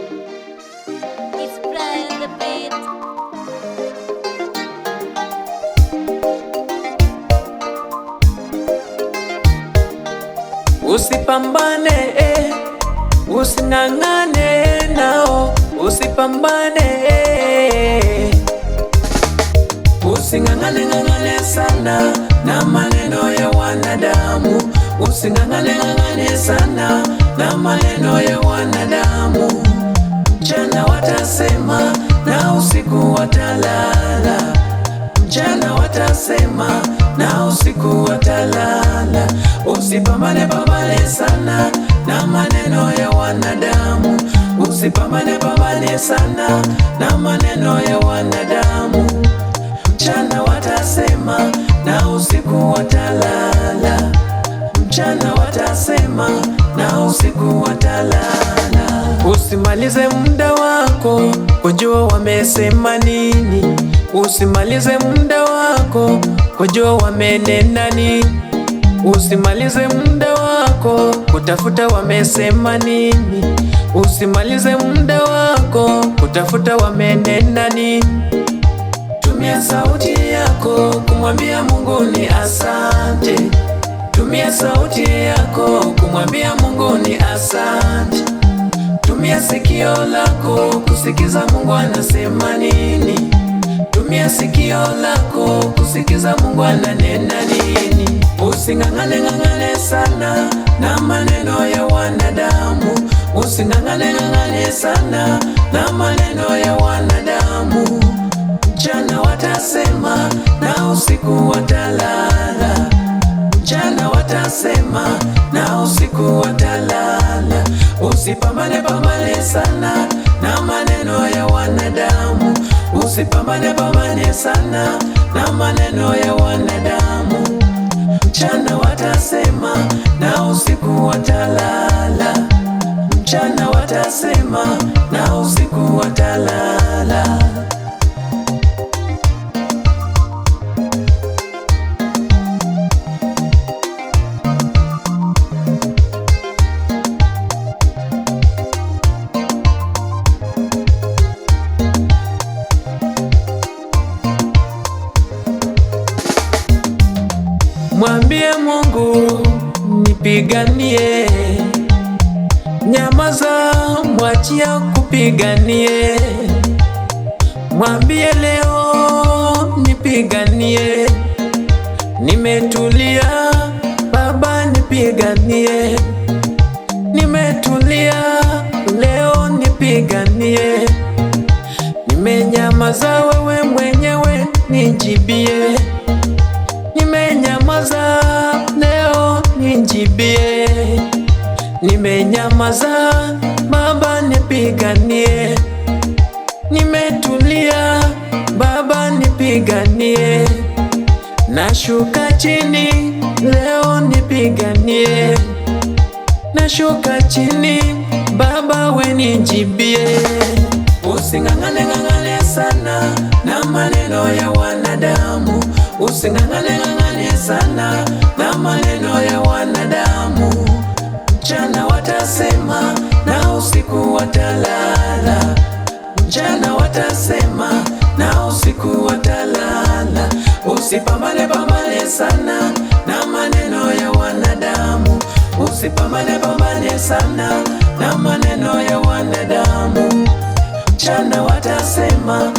It's Brian the beat. Usipambane, using'ang'ane nao, usipambane, using'ang'ane sana na maneno ya wanadamu, using'ang'ane sana na maneno ya wanadamu. Mchana watasema na usiku watalala, mchana watasema na usiku watalala. Usipambane sana na maneno ya wanadamu, usipambane sana na maneno ya wanadamu. Mchana watasema na usiku watalala, mchana watasema na usiku watalala. Usimalize muda wako kujua wamesema nini, usimalize muda wako kujua wamenena nini, usimalize muda wako kutafuta wamesema nini, usimalize muda wako kutafuta wamenena nini. Tumia sauti yako kumwambia Mungu ni asante, tumia sauti yako kumwambia Mungu ni asante. Tumia sikio lako kusikiza Mungu anasema nini, tumia sikio lako kusikiza Mungu ananena nini. Using'ang'ane sana na maneno ya wanadamu, using'ang'ane sana na maneno ya wanadamu. Mchana watasema na usiku watalala, mchana watasema na usiku watalala. Usipambane sana na maneno ya wanadamu, usipambane sana na maneno ya wanadamu. Mchana watasema na usiku watalala, mchana watasema na usiku watalala. Mwambie Mungu nipiganie, nyamaza mwachia kupiganie. Mwambie leo nipiganie, nimetulia Baba nipiganie, nimetulia leo nipiganie, nimenyamaza wewe mwenyewe nijibie, nimenyamaza leo nijibie, nimenyamaza Baba nipiganie, nimetulia Baba nipiganie. Nashuka chini leo nipiganie, nashuka chini Baba we nijibie. Using'ang'ane sana na maneno ya wanadamu, using'ang'ane sana na maneno ya wanadamu. Mchana watasema na usiku watalala, mchana watasema na usiku watalala. Usipambane sana na maneno ya wanadamu, usipambane sana na maneno ya wanadamu. Mchana watasema